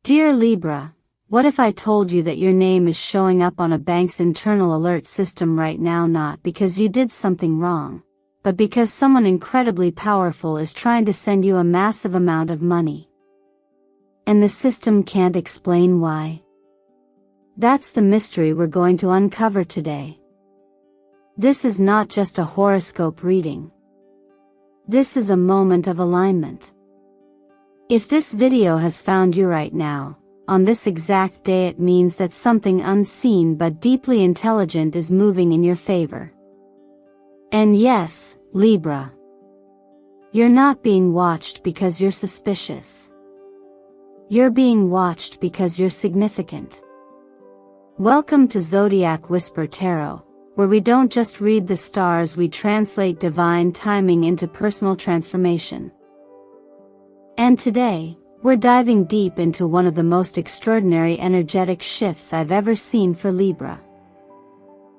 Dear Libra, what if I told you that your name is showing up on a bank's internal alert system right now, not because you did something wrong, but because someone incredibly powerful is trying to send you a massive amount of money. And the system can't explain why. That's the mystery we're going to uncover today. This is not just a horoscope reading. This is a moment of alignment. If this video has found you right now, on this exact day, it means that something unseen but deeply intelligent is moving in your favor. And yes, Libra, you're not being watched because you're suspicious. You're being watched because you're significant. Welcome to Zodiac Whisper Tarot, where we don't just read the stars, we translate divine timing into personal transformation. And today, we're diving deep into one of the most extraordinary energetic shifts I've ever seen for Libra.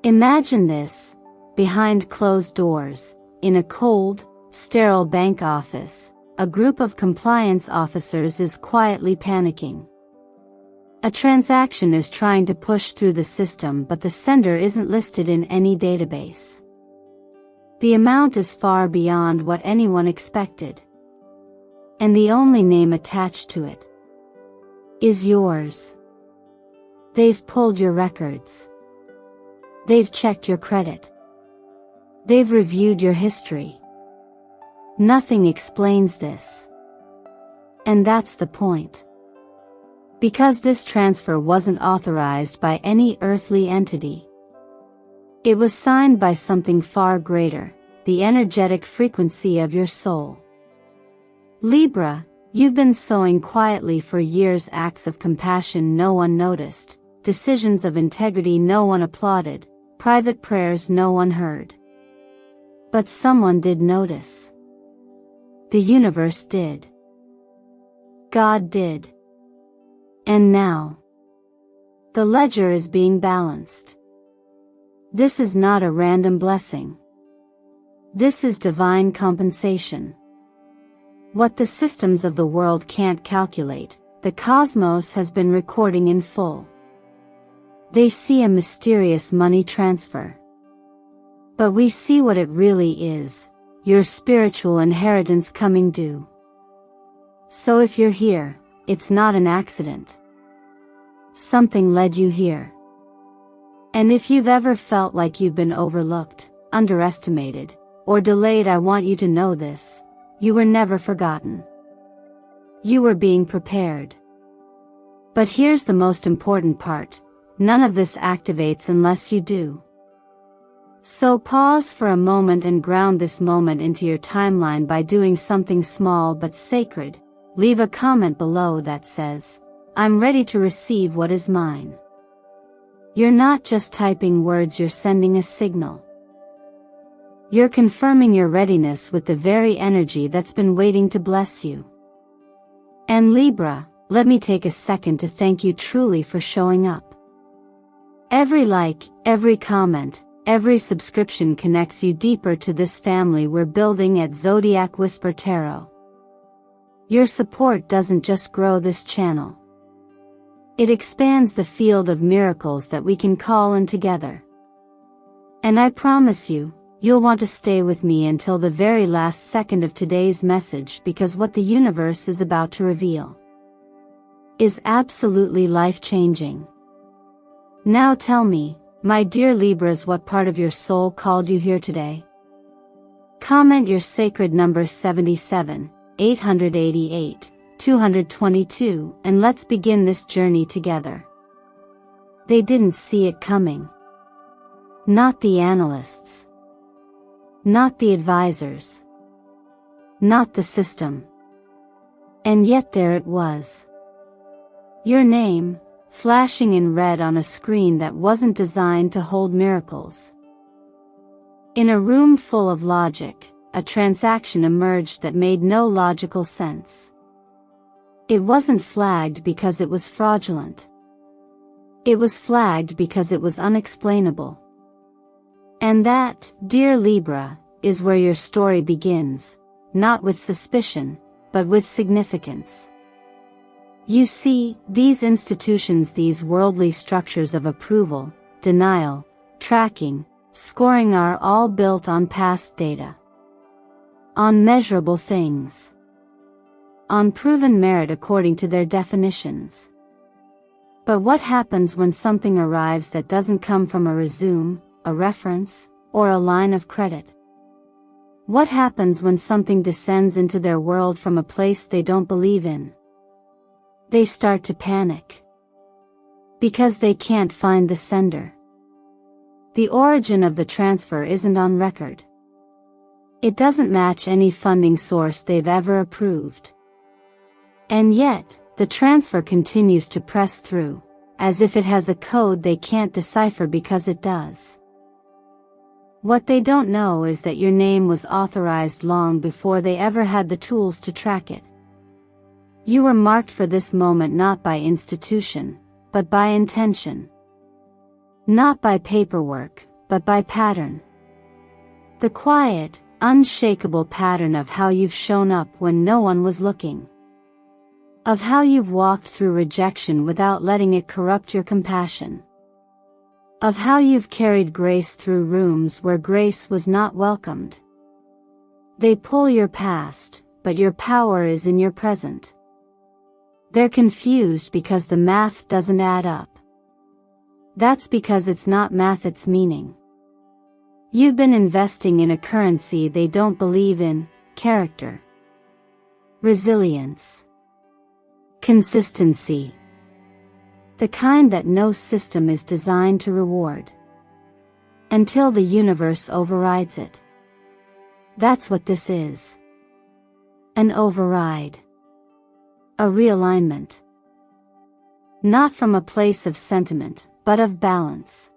Imagine this, behind closed doors, in a cold, sterile bank office, a group of compliance officers is quietly panicking. A transaction is trying to push through the system, but the sender isn't listed in any database. The amount is far beyond what anyone expected. And the only name attached to it is yours. They've pulled your records. They've checked your credit. They've reviewed your history. Nothing explains this. And that's the point. Because this transfer wasn't authorized by any earthly entity. It was signed by something far greater, the energetic frequency of your soul. Libra, you've been sowing quietly for years, acts of compassion no one noticed, decisions of integrity no one applauded, private prayers no one heard. But someone did notice. The universe did. God did. And now, the ledger is being balanced. This is not a random blessing. This is divine compensation. What the systems of the world can't calculate, the cosmos has been recording in full. They see a mysterious money transfer. But we see what it really is, your spiritual inheritance coming due. So if you're here, it's not an accident. Something led you here. And if you've ever felt like you've been overlooked, underestimated, or delayed, I want you to know this. You were never forgotten. You were being prepared. But here's the most important part. None of this activates unless you do. So pause for a moment and ground this moment into your timeline by doing something small but sacred. Leave a comment below that says, "I'm ready to receive what is mine." You're not just typing words, you're sending a signal. You're confirming your readiness with the very energy that's been waiting to bless you. And Libra, let me take a second to thank you truly for showing up. Every like, every comment, every subscription connects you deeper to this family we're building at Zodiac Whisper Tarot. Your support doesn't just grow this channel. It expands the field of miracles that we can call in together. And I promise you, you'll want to stay with me until the very last second of today's message, because what the universe is about to reveal is absolutely life-changing. Now tell me, my dear Libras, what part of your soul called you here today? Comment your sacred number 77, 888, 222, and let's begin this journey together. They didn't see it coming. Not the analysts. Not the advisors. Not the system. And yet there it was. Your name, flashing in red on a screen that wasn't designed to hold miracles. In a room full of logic, a transaction emerged that made no logical sense. It wasn't flagged because it was fraudulent. It was flagged because it was unexplainable. And that, dear Libra, is where your story begins, not with suspicion, but with significance. You see, these institutions, these worldly structures of approval, denial, tracking, scoring are all built on past data. On measurable things. On proven merit according to their definitions. But what happens when something arrives that doesn't come from a resume, a reference, or a line of credit? What happens when something descends into their world from a place they don't believe in? They start to panic. Because they can't find the sender. The origin of the transfer isn't on record. It doesn't match any funding source they've ever approved. And yet, the transfer continues to press through, as if it has a code they can't decipher because it does. What they don't know is that your name was authorized long before they ever had the tools to track it. You were marked for this moment not by institution, but by intention. Not by paperwork, but by pattern. The quiet, unshakable pattern of how you've shown up when no one was looking. Of how you've walked through rejection without letting it corrupt your compassion. Of how you've carried grace through rooms where grace was not welcomed. They pull your past, but your power is in your present. They're confused because the math doesn't add up. That's because it's not math, it's meaning. You've been investing in a currency they don't believe in: character, resilience, consistency. The kind that no system is designed to reward. Until the universe overrides it. That's what this is. An override. A realignment. Not from a place of sentiment, but of balance.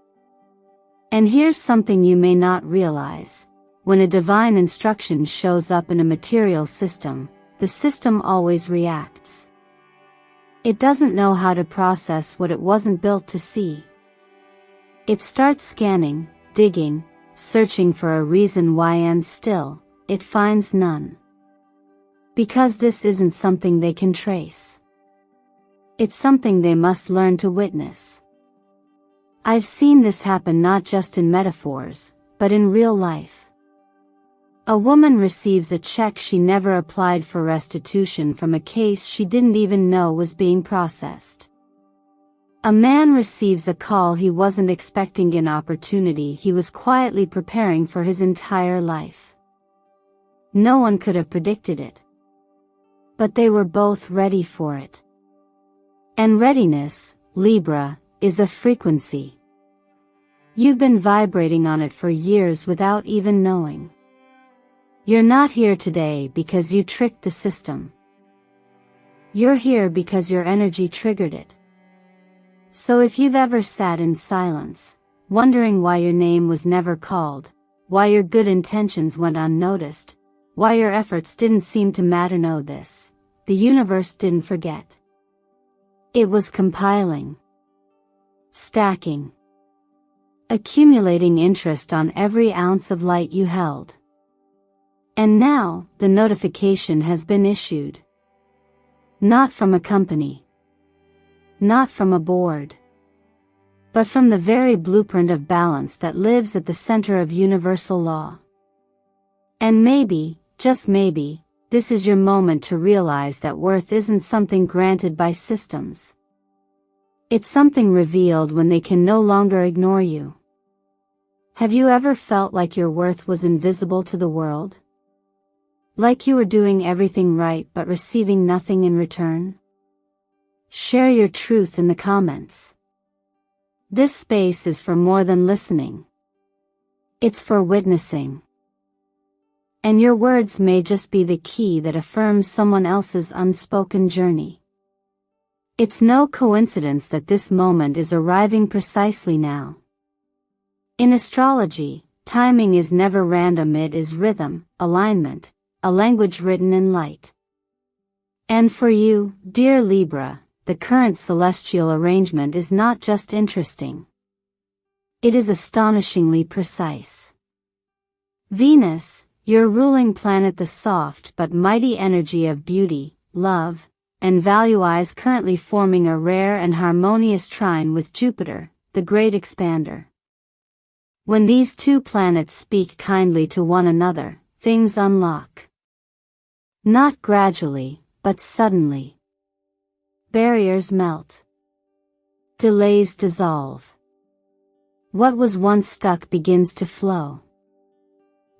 And here's something you may not realize. When a divine instruction shows up in a material system, the system always reacts. It doesn't know how to process what it wasn't built to see. It starts scanning, digging, searching for a reason why, and still, it finds none. Because this isn't something they can trace. It's something they must learn to witness. I've seen this happen not just in metaphors, but in real life. A woman receives a check she never applied for restitution from a case she didn't even know was being processed. A man receives a call he wasn't expecting, an opportunity he was quietly preparing for his entire life. No one could have predicted it. But they were both ready for it. And readiness, Libra, is a frequency. You've been vibrating on it for years without even knowing. You're not here today because you tricked the system. You're here because your energy triggered it. So if you've ever sat in silence, wondering why your name was never called, why your good intentions went unnoticed, why your efforts didn't seem to matter, know this: the universe didn't forget. It was compiling, stacking, accumulating interest on every ounce of light you held. And now, the notification has been issued. Not from a company. Not from a board. But from the very blueprint of balance that lives at the center of universal law. And maybe, just maybe, this is your moment to realize that worth isn't something granted by systems. It's something revealed when they can no longer ignore you. Have you ever felt like your worth was invisible to the world? Like you were doing everything right but receiving nothing in return? Share your truth in the comments. This space is for more than listening. It's for witnessing. And your words may just be the key that affirms someone else's unspoken journey. It's no coincidence that this moment is arriving precisely now. In astrology, timing is never random, it is rhythm, alignment, a language written in light. And for you, dear Libra, the current celestial arrangement is not just interesting. It is astonishingly precise. Venus, your ruling planet, the soft but mighty energy of beauty, love, and value-wise currently forming a rare and harmonious trine with Jupiter, the great expander. When these two planets speak kindly to one another, things unlock. Not gradually, but suddenly. Barriers melt. Delays dissolve. What was once stuck begins to flow.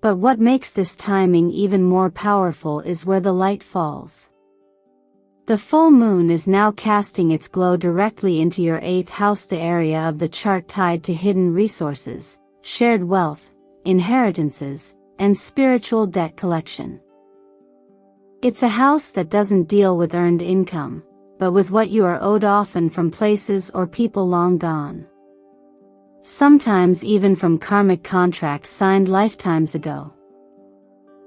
But what makes this timing even more powerful is where the light falls. The full moon is now casting its glow directly into your 8th house, the area of the chart tied to hidden resources, shared wealth, inheritances, and spiritual debt collection. It's a house that doesn't deal with earned income, but with what you are owed, often from places or people long gone. Sometimes even from karmic contracts signed lifetimes ago.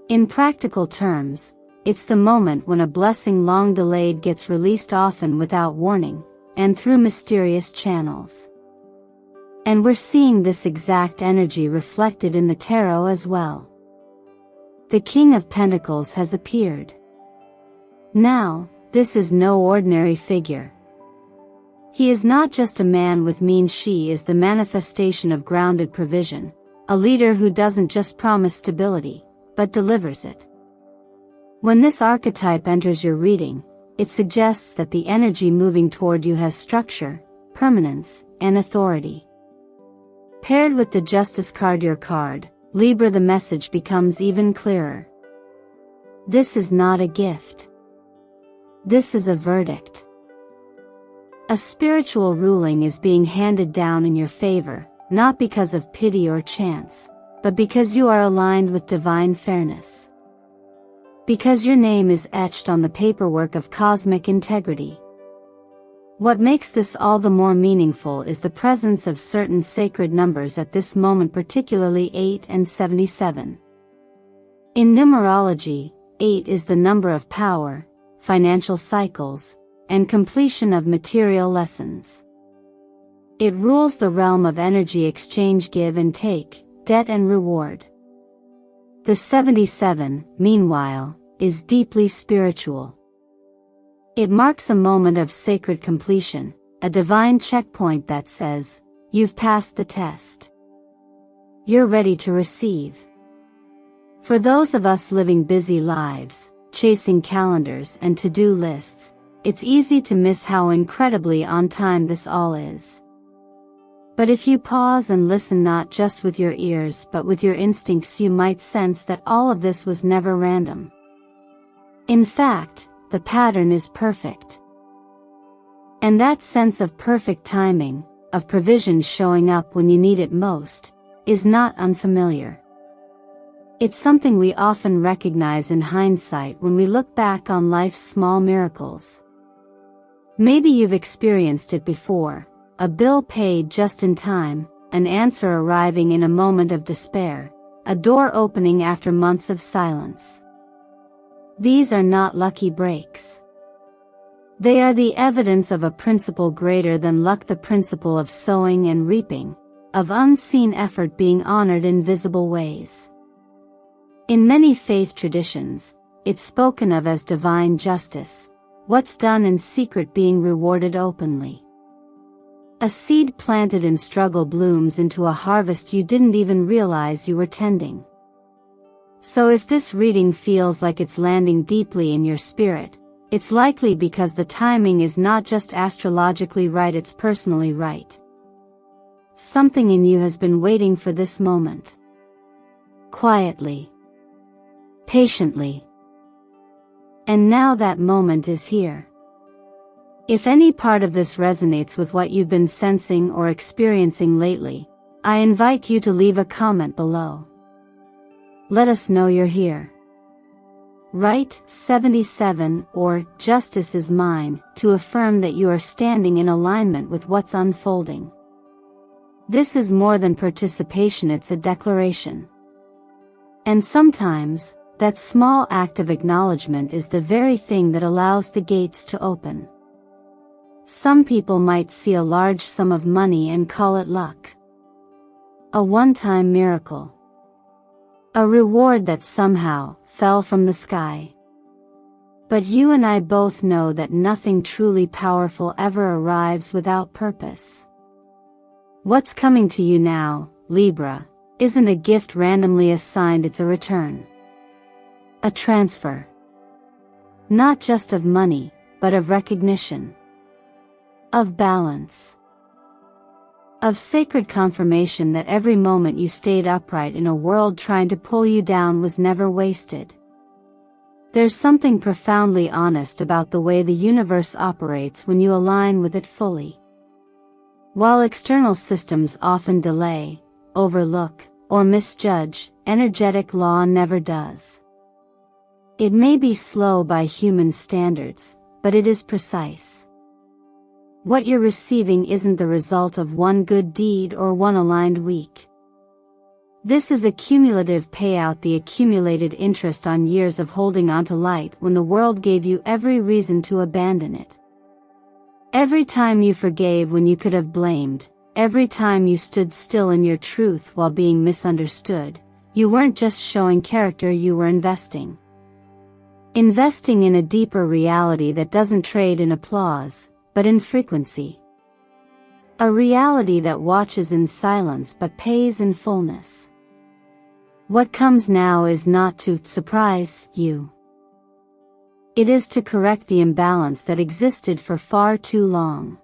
In practical terms, it's the moment when a blessing long delayed gets released, often without warning, and through mysterious channels. And we're seeing this exact energy reflected in the tarot as well. The King of Pentacles has appeared. Now, this is no ordinary figure. He is not just a man with means, she is the manifestation of grounded provision, a leader who doesn't just promise stability, but delivers it. When this archetype enters your reading, it suggests that the energy moving toward you has structure, permanence, and authority. Paired with the Justice card, your card, Libra, the message becomes even clearer. This is not a gift. This is a verdict. A spiritual ruling is being handed down in your favor, not because of pity or chance, but because you are aligned with divine fairness. Because your name is etched on the paperwork of cosmic integrity. What makes this all the more meaningful is the presence of certain sacred numbers at this moment, particularly 8 and 77. In numerology, 8 is the number of power, financial cycles, and completion of material lessons. It rules the realm of energy exchange, give and take, debt and reward. The 77, meanwhile, is deeply spiritual. It marks a moment of sacred completion, a divine checkpoint that says, you've passed the test. You're ready to receive. For those of us living busy lives, chasing calendars and to-do lists, it's easy to miss how incredibly on time this all is. But if you pause and listen, not just with your ears but with your instincts, you might sense that all of this was never random. In fact, the pattern is perfect. And that sense of perfect timing, of provision showing up when you need it most, is not unfamiliar. It's something we often recognize in hindsight when we look back on life's small miracles. Maybe you've experienced it before. A bill paid just in time, an answer arriving in a moment of despair, a door opening after months of silence. These are not lucky breaks. They are the evidence of a principle greater than luck, the principle of sowing and reaping, of unseen effort being honored in visible ways. In many faith traditions, it's spoken of as divine justice, what's done in secret being rewarded openly. A seed planted in struggle blooms into a harvest you didn't even realize you were tending. So if this reading feels like it's landing deeply in your spirit, it's likely because the timing is not just astrologically right, it's personally right. Something in you has been waiting for this moment. Quietly. Patiently. And now that moment is here. If any part of this resonates with what you've been sensing or experiencing lately, I invite you to leave a comment below. Let us know you're here. Write 77 or "Justice is mine" to affirm that you are standing in alignment with what's unfolding. This is more than participation, it's a declaration. And sometimes, that small act of acknowledgement is the very thing that allows the gates to open. Some people might see a large sum of money and call it luck. A one-time miracle. A reward that somehow fell from the sky. But you and I both know that nothing truly powerful ever arrives without purpose. What's coming to you now, Libra, isn't a gift randomly assigned, it's a return. A transfer. Not just of money, but of recognition. Of balance. Of sacred confirmation that every moment you stayed upright in a world trying to pull you down was never wasted. There's something profoundly honest about the way the universe operates when you align with it fully. While external systems often delay, overlook, or misjudge, energetic law never does. It may be slow by human standards, but it is precise. What you're receiving isn't the result of one good deed or one aligned week. This is a cumulative payout, the accumulated interest on years of holding onto light when the world gave you every reason to abandon it. Every time you forgave when you could have blamed, every time you stood still in your truth while being misunderstood, you weren't just showing character, you were investing. Investing in a deeper reality that doesn't trade in applause, but in frequency. A reality that watches in silence but pays in fullness. What comes now is not to surprise you. It is to correct the imbalance that existed for far too long.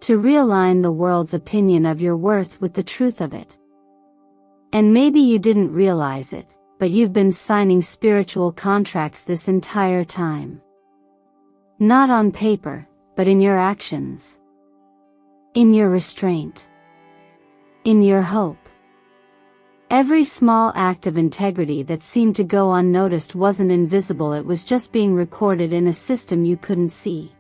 To realign the world's opinion of your worth with the truth of it. And maybe you didn't realize it, but you've been signing spiritual contracts this entire time. Not on paper, but in your actions. In your restraint. In your hope. Every small act of integrity that seemed to go unnoticed wasn't invisible, it was just being recorded in a system you couldn't see.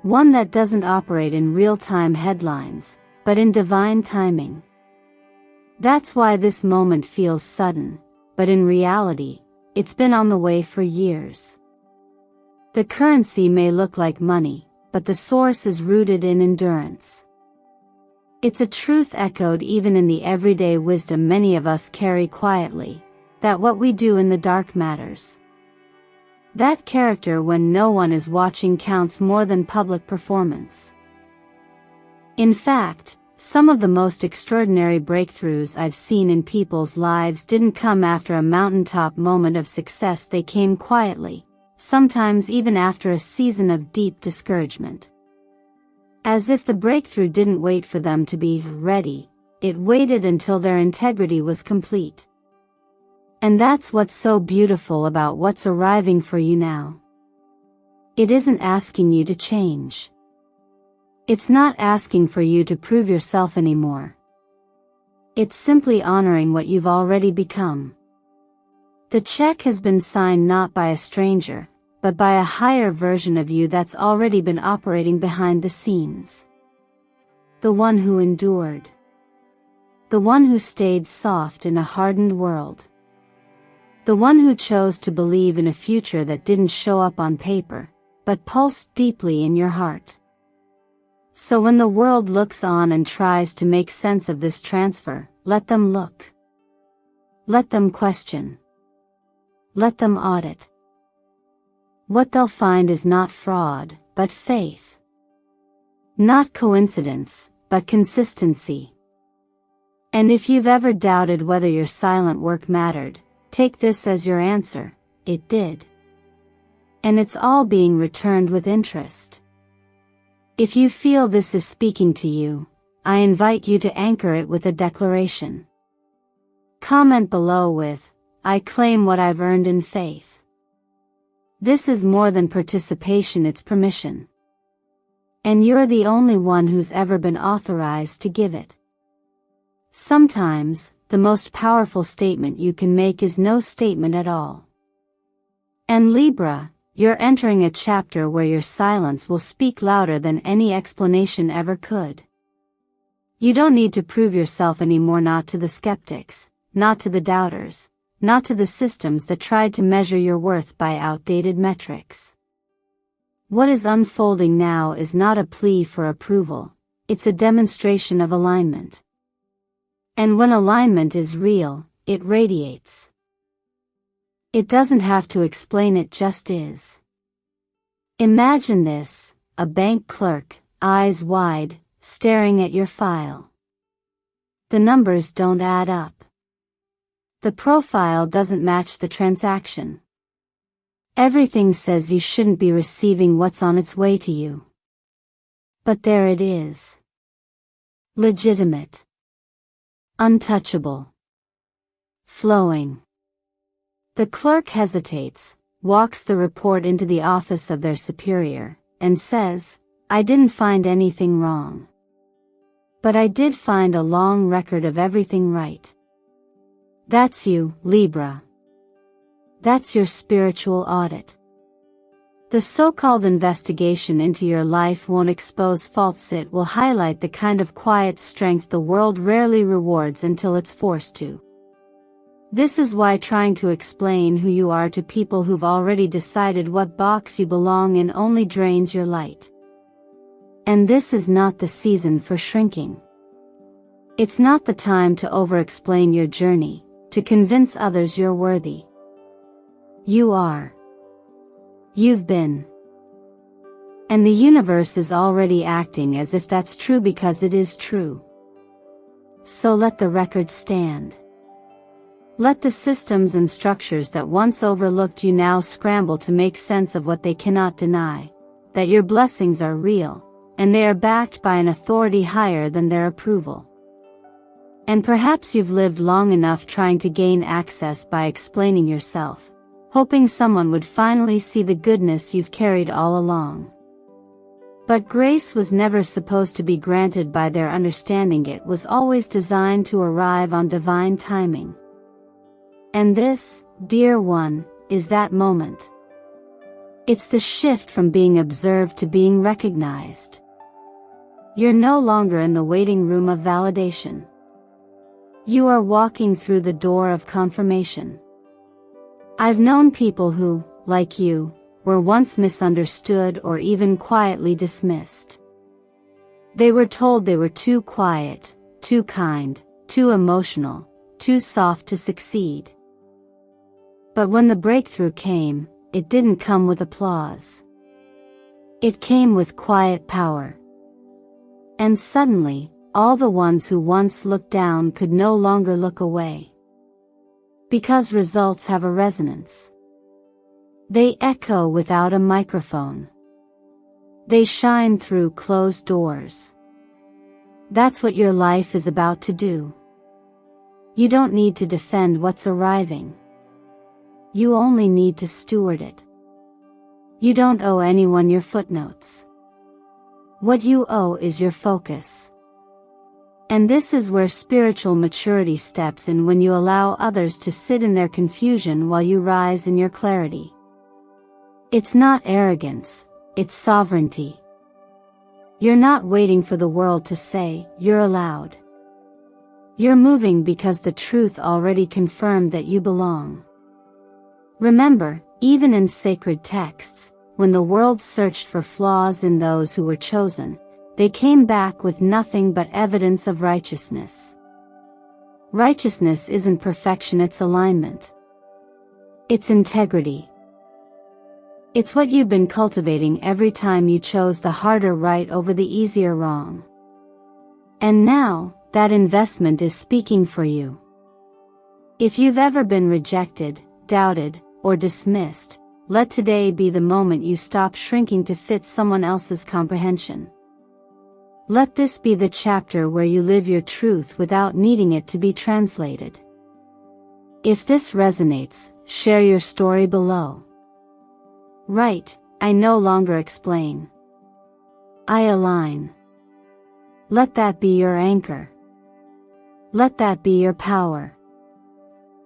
One that doesn't operate in real-time headlines, but in divine timing. That's why this moment feels sudden, but in reality, it's been on the way for years. The currency may look like money, but the source is rooted in endurance. It's a truth echoed even in the everyday wisdom many of us carry quietly, that what we do in the dark matters. That character when no one is watching counts more than public performance. In fact, some of the most extraordinary breakthroughs I've seen in people's lives didn't come after a mountaintop moment of success, they came quietly, sometimes even after a season of deep discouragement. As if the breakthrough didn't wait for them to be ready, it waited until their integrity was complete. And that's what's so beautiful about what's arriving for you now. It isn't asking you to change. It's not asking for you to prove yourself anymore. It's simply honoring what you've already become. The check has been signed not by a stranger, but by a higher version of you that's already been operating behind the scenes. The one who endured. The one who stayed soft in a hardened world. The one who chose to believe in a future that didn't show up on paper, but pulsed deeply in your heart. So when the world looks on and tries to make sense of this transfer, let them look. Let them question. Let them audit. What they'll find is not fraud, but faith. Not coincidence, but consistency. And if you've ever doubted whether your silent work mattered, take this as your answer: it did. And it's all being returned with interest. If you feel this is speaking to you, I invite you to anchor it with a declaration. Comment below with, "I claim what I've earned in faith." This is more than participation, it's permission. And you're the only one who's ever been authorized to give it. Sometimes, the most powerful statement you can make is no statement at all. And Libra, you're entering a chapter where your silence will speak louder than any explanation ever could. You don't need to prove yourself anymore, not to the skeptics, not to the doubters, not to the systems that tried to measure your worth by outdated metrics. What is unfolding now is not a plea for approval, it's a demonstration of alignment. And when alignment is real, it radiates. It doesn't have to explain, it just is. Imagine this, a bank clerk, eyes wide, staring at your file. The numbers don't add up. The profile doesn't match the transaction. Everything says you shouldn't be receiving what's on its way to you. But there it is. Legitimate. Untouchable. Flowing. The clerk hesitates, walks the report into the office of their superior, and says, "I didn't find anything wrong. But I did find a long record of everything right." That's you, Libra. That's your spiritual audit. The so-called investigation into your life won't expose faults, it will highlight the kind of quiet strength the world rarely rewards until it's forced to. This is why trying to explain who you are to people who've already decided what box you belong in only drains your light. And this is not the season for shrinking. It's not the time to over-explain your journey, to convince others you're worthy. You are. You've been. And the universe is already acting as if that's true because it is true. So let the record stand. Let the systems and structures that once overlooked you now scramble to make sense of what they cannot deny, that your blessings are real, and they are backed by an authority higher than their approval. And perhaps you've lived long enough trying to gain access by explaining yourself, hoping someone would finally see the goodness you've carried all along. But grace was never supposed to be granted by their understanding, it was always designed to arrive on divine timing. And this, dear one, is that moment. It's the shift from being observed to being recognized. You're no longer in the waiting room of validation. You are walking through the door of confirmation. I've known people who, like you, were once misunderstood or even quietly dismissed. They were told they were too quiet, too kind, too emotional, too soft to succeed. But when the breakthrough came, it didn't come with applause. It came with quiet power. And suddenly, all the ones who once looked down could no longer look away. Because results have a resonance. They echo without a microphone. They shine through closed doors. That's what your life is about to do. You don't need to defend what's arriving. You only need to steward it. You don't owe anyone your footnotes. What you owe is your focus. And this is where spiritual maturity steps in, when you allow others to sit in their confusion while you rise in your clarity. It's not arrogance, it's sovereignty. You're not waiting for the world to say, "You're allowed." You're moving because the truth already confirmed that you belong. Remember, even in sacred texts, when the world searched for flaws in those who were chosen, they came back with nothing but evidence of righteousness. Righteousness isn't perfection, it's alignment. It's integrity. It's what you've been cultivating every time you chose the harder right over the easier wrong. And now, that investment is speaking for you. If you've ever been rejected, doubted, or dismissed, let today be the moment you stop shrinking to fit someone else's comprehension. Let this be the chapter where you live your truth without needing it to be translated. If this resonates, share your story below. Write, "I no longer explain. I align." Let that be your anchor. Let that be your power.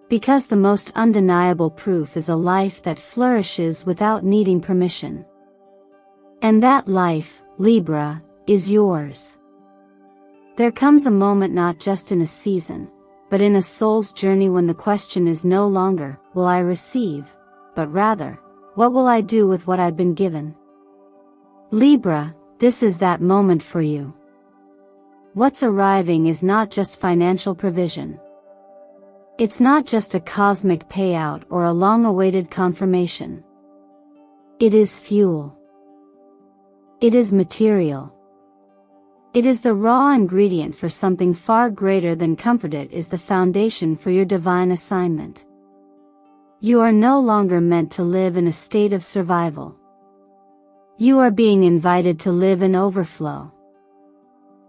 Because the most undeniable proof is a life that flourishes without needing permission. And that life, Libra, is yours. There comes a moment not just in a season, but in a soul's journey when the question is no longer, "Will I receive?" but rather, "What will I do with what I've been given?" Libra, this is that moment for you. What's arriving is not just financial provision. It's not just a cosmic payout or a long-awaited confirmation. It is fuel. It is material. It is the raw ingredient for something far greater than comfort. It is the foundation for your divine assignment. You are no longer meant to live in a state of survival. You are being invited to live in overflow.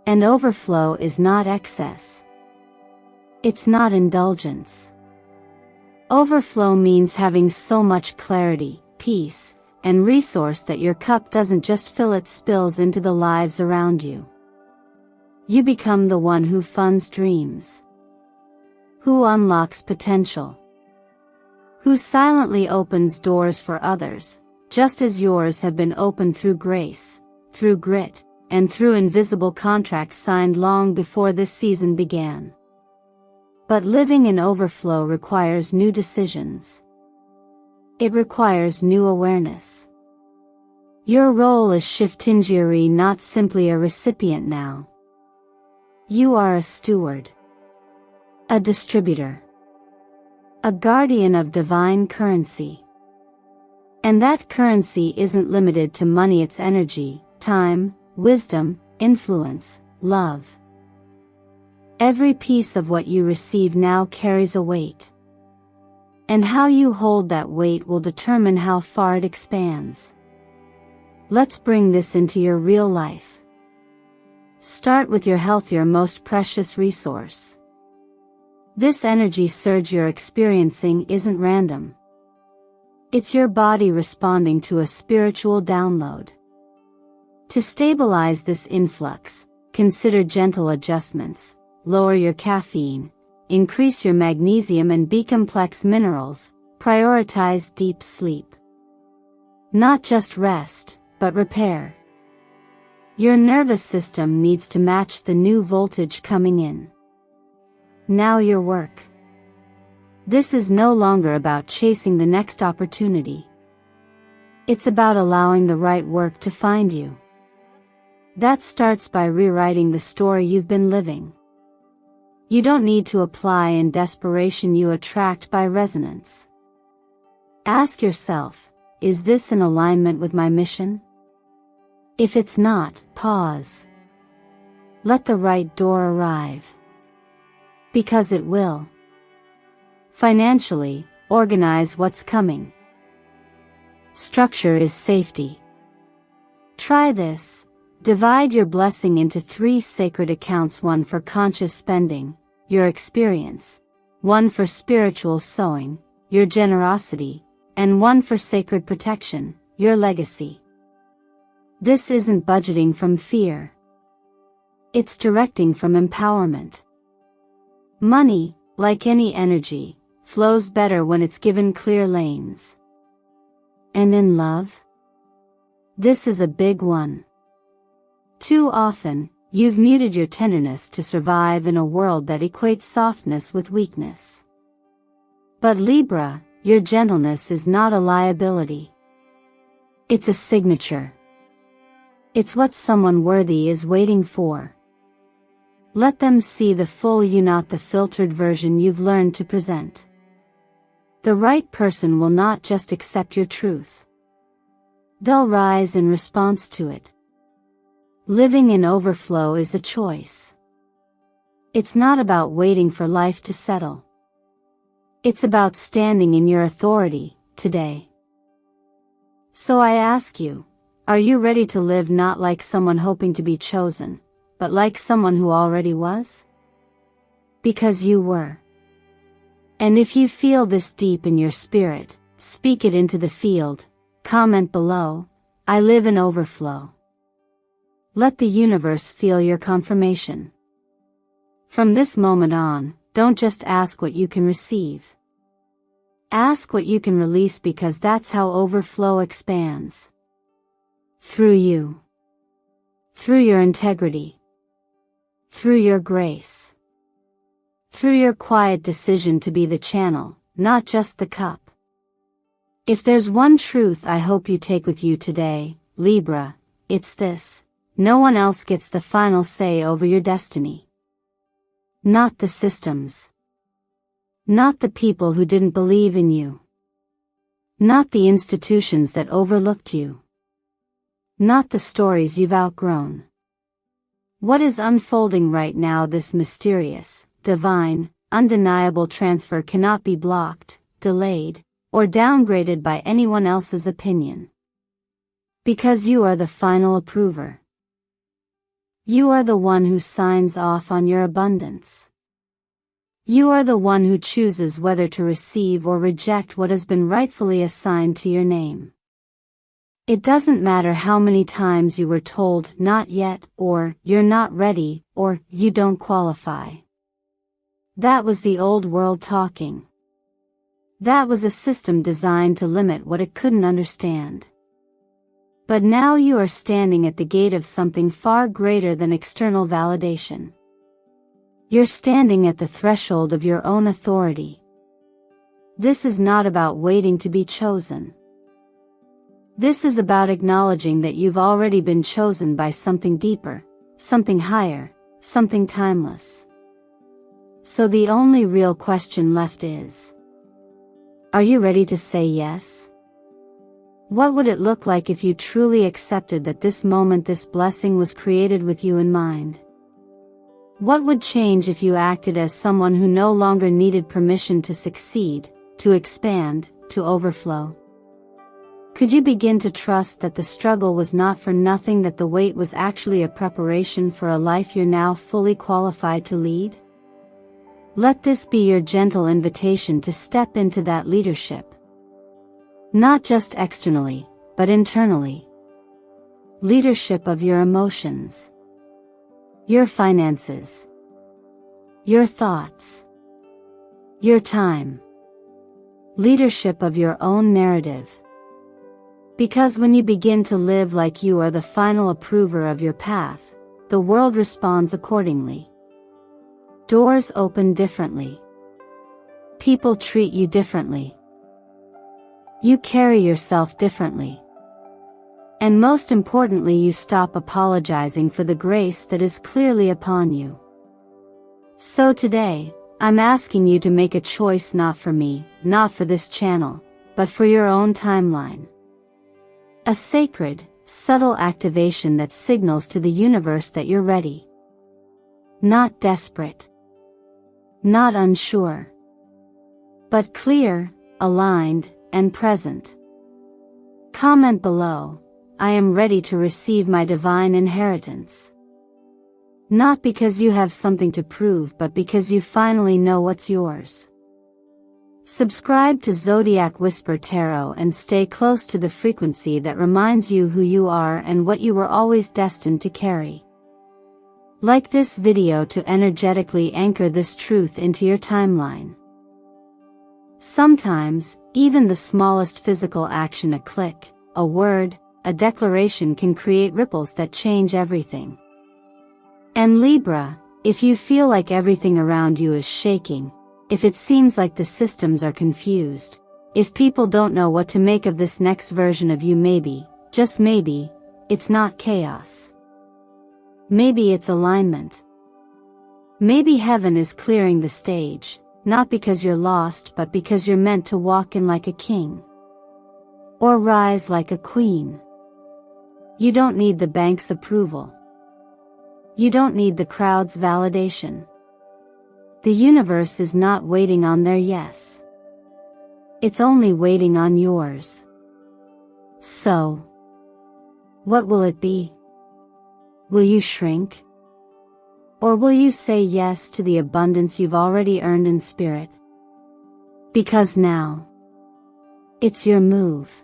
And overflow is not excess. It's not indulgence. Overflow means having so much clarity, peace, and resource that your cup doesn't just fill, it spills into the lives around you. You become the one who funds dreams, who unlocks potential, who silently opens doors for others, just as yours have been opened through grace, through grit, and through invisible contracts signed long before this season began. But living in overflow requires new decisions. It requires new awareness. Your role is shiftingiri, not simply a recipient now. You are a steward, a distributor, a guardian of divine currency. And that currency isn't limited to money, it's energy, time, wisdom, influence, love. Every piece of what you receive now carries a weight. And how you hold that weight will determine how far it expands. Let's bring this into your real life. Start with your health, your most precious resource. This energy surge you're experiencing isn't random. It's your body responding to a spiritual download. To stabilize this influx, consider gentle adjustments. Lower your caffeine, increase your magnesium and B-complex minerals, prioritize deep sleep. Not just rest, but repair. Your nervous system needs to match the new voltage coming in. Now your work. This is no longer about chasing the next opportunity. It's about allowing the right work to find you. That starts by rewriting the story you've been living. You don't need to apply in desperation, you attract by resonance. Ask yourself, is this in alignment with my mission? If it's not, pause. Let the right door arrive. Because it will. Financially, organize what's coming. Structure is safety. Try this. Divide your blessing into 3 sacred accounts: 1 for conscious spending, your experience; 1 for spiritual sowing, your generosity; and 1 for sacred protection, your legacy. This isn't budgeting from fear. It's directing from empowerment. Money, like any energy, flows better when it's given clear lanes. And in love? This is a big one. Too often, you've muted your tenderness to survive in a world that equates softness with weakness. But Libra, your gentleness is not a liability. It's a signature. It's what someone worthy is waiting for. Let them see the full you, not the filtered version you've learned to present. The right person will not just accept your truth. They'll rise in response to it. Living in overflow is a choice. It's not about waiting for life to settle. It's about standing in your authority, today. So I ask you, are you ready to live not like someone hoping to be chosen, but like someone who already was? Because you were. And if you feel this deep in your spirit, speak it into the field. Comment below, I live in overflow. Let the universe feel your confirmation. From this moment on, don't just ask what you can receive. Ask what you can release, because that's how overflow expands. Through you. Through your integrity. Through your grace. Through your quiet decision to be the channel, not just the cup. If there's one truth I hope you take with you today, Libra, it's this: no one else gets the final say over your destiny. Not the systems. Not the people who didn't believe in you. Not the institutions that overlooked you. Not the stories you've outgrown. What is unfolding right now, this mysterious, divine, undeniable transfer, cannot be blocked, delayed, or downgraded by anyone else's opinion. Because you are the final approver. You are the one who signs off on your abundance. You are the one who chooses whether to receive or reject what has been rightfully assigned to your name. It doesn't matter how many times you were told not yet, or you're not ready, or you don't qualify. That was the old world talking. That was a system designed to limit what it couldn't understand. But now you are standing at the gate of something far greater than external validation. You're standing at the threshold of your own authority. This is not about waiting to be chosen. This is about acknowledging that you've already been chosen by something deeper, something higher, something timeless. So the only real question left is, are you ready to say yes? What would it look like if you truly accepted that this moment, this blessing, was created with you in mind? What would change if you acted as someone who no longer needed permission to succeed, to expand, to overflow? Could you begin to trust that the struggle was not for nothing, that the wait was actually a preparation for a life you're now fully qualified to lead? Let this be your gentle invitation to step into that leadership. Not just externally, but internally. Leadership of your emotions. Your finances. Your thoughts. Your time. Leadership of your own narrative. Because when you begin to live like you are the final approver of your path, the world responds accordingly. Doors open differently. People treat you differently. You carry yourself differently. And most importantly, you stop apologizing for the grace that is clearly upon you. So today, I'm asking you to make a choice, not for me, not for this channel, but for your own timeline. A sacred, subtle activation that signals to the universe that you're ready. Not desperate. Not unsure. But clear, aligned, and present. Comment below, I am ready to receive my divine inheritance. Not because you have something to prove, but because you finally know what's yours. Subscribe to Zodiac Whisper Tarot and stay close to the frequency that reminds you who you are and what you were always destined to carry. Like this video to energetically anchor this truth into your timeline. Sometimes, even the smallest physical action, a click, a word, a declaration, can create ripples that change everything. And Libra, if you feel like everything around you is shaking, if it seems like the systems are confused, if people don't know what to make of this next version of you, maybe, just maybe, it's not chaos. Maybe it's alignment. Maybe heaven is clearing the stage, not because you're lost, but because you're meant to walk in like a king. Or rise like a queen. You don't need the bank's approval. You don't need the crowd's validation. The universe is not waiting on their yes. It's only waiting on yours. So, what will it be? Will you shrink? Or will you say yes to the abundance you've already earned in spirit? Because now, it's your move.